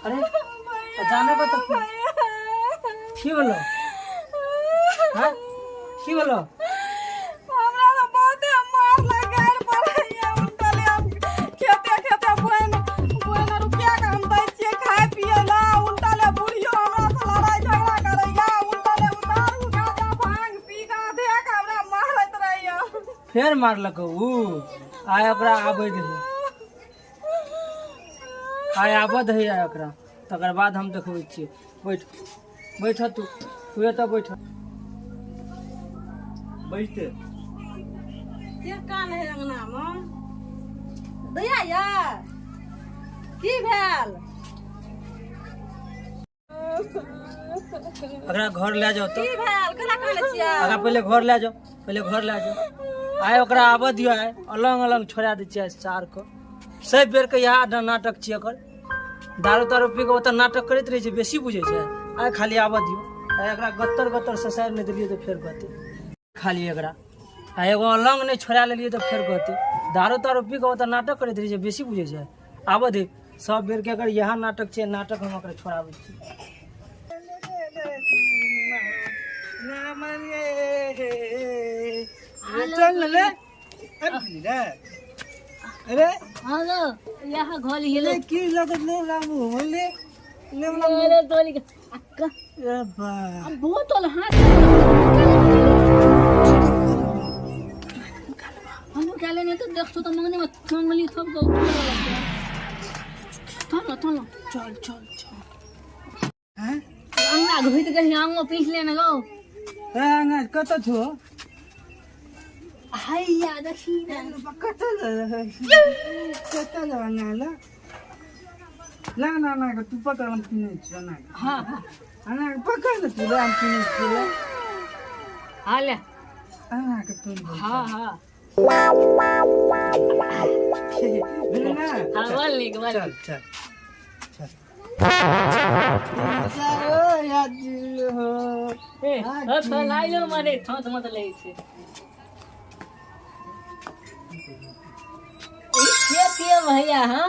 अरे जाने को तो की बोलो हां की बोलो हमरा तो बहुते मार लगार पड़ैया उनटले हम खेते खेते बोन रुपया का हम दै छियै खाए पिए ला उनटले बुढ़ियो हमरा से लड़ाई झगड़ा करैया उनटले उधार गाजा भांग पी का देख हमरा मारत रहैया फेर मारलको ऊ आय ओकरा आबै दे आय आबद है आय ओकरा तकर बाद हम देखबै छियै बैठ बैठ तू तो बैठ बैठते के कान है अंगना में दैया या की भेल अगरा घर ले जाओ तो की भेल केना कहले छियै अगरा पहले घर ले जाओ आय ओकरा आबऽ दियो आय अलग अलग छोड़ा दै छियै चार को सब बेर के यहाँ नाटक छियै कर दारू तारू पी के ओतऽ नाटक करैत रहै छै बेसी बुझै छै आय खाली आबऽ दियो आय एकरा गत्तर गत्तर ससारि नहि देलियै तऽ फेर कहते खाली एकरा आ एगो अलग नहीं छोड़ा लेलियै तऽ फेर कहते दारू तारू पी के ओतऽ नाटक करैत रहै छै बेसी बुझै छै आबऽ दे सब बेर के अगर यहाँ नाटक छै नाटक हम ओकरा छोड़ाबै छी चल ले अरे हेलो यहाँ घर हिले की लगत ले लामू ले ले अरे तोली अक्का ए बा अब बहुत तोल हाथ हम क्या लेने तो देख तो मंगने में मंगली सब को थोलो चल हैं अंगा घुट के आंगो पीस लेने गो अंगा कत छो हैया दशी कत अंगा ना तू पकड़ हम पीने छ ना हां अंगा पकड़ न तू हम पीने छ हाले अंगा के तू हां बिना हां वाली चल याद हो ए तो लाइलो मारे थोत मत ले छे के भैया हां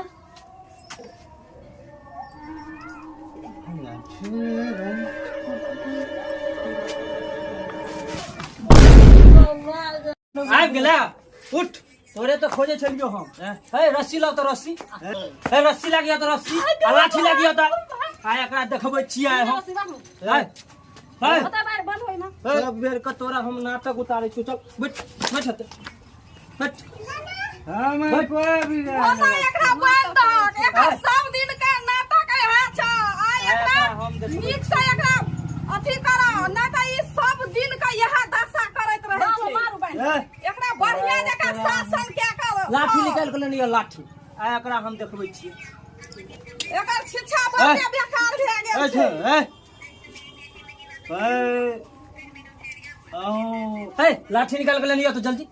आबि गेला उठ तोरे तो खोजे छलियो हम हे रस्सी लाओ तो रस्सी हे रस्सी लागिया तो रस्सी आ लाठी लागिया तो आय एकरा देखबै छियै हम हे होता बार बंद होई ना सब बेर के तोरा हम नाटक उतारै छी चल बैठ हम कोई भी होता एकरा बंद हो एकरा सब दिन का नाटक यहाँ छ आय एकरा नीक से एकरा अथी करा ना त ई सब दिन का यहाँ दशा करैत रहै छै मारू बहन एकरा बढ़िया जका शासन के कर लाठी निकाल के लेनियो लाठी आय एकरा हम देखबै छी एकर शिक्षा बहुते बेकार भए गेल छै हे लाठी निकाल के लेनियो तो जल्दी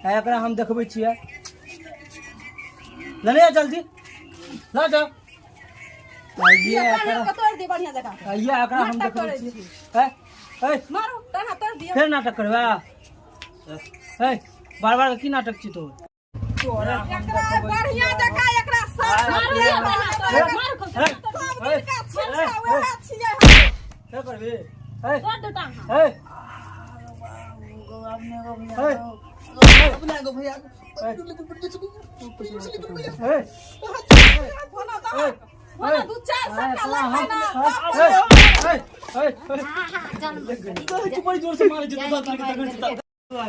आय एकरा हम देखबै छियै लेनियो जल्दी ला जा ये एकरा तोड़ दे बढ़िया जका ये एकरा हम देखबै छी हे मारू तना तोड़ दियो फिर नाटक करबा हे बार की नाटक छी तो एकरा बढ़िया जका एकरा शासन के मार का शिक्षा वह छियै क्या करबे हे तोड़ देता हे अपने गो भैया बोला दू चार सबका लगता ना बड़ी जोर से मारे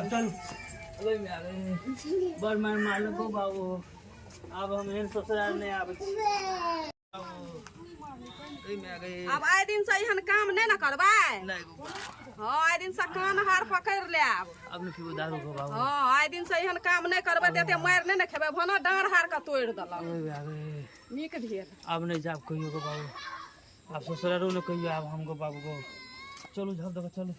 चल बड़ मार लो बाबू अब हम एहन ससुराल नहीं आबै ए में आ गए अब आए दिन से एहन काम नहीं ना करबै। नहीं गो हाँ आए दिन से कान हार पकड़ लेब। अब न पीबो दारू को बाबू हाँ आए दिन से एहन काम नहीं करबै ते मार नहीं ना खेबै भनो डाँड़ हार के तोड़ देलक। ओए आ गए नीक भेल। अब नहीं जाब कहियो को बाबू अब ससुरारो न कहियो अब हमको बाबू को चलो झप दो चलो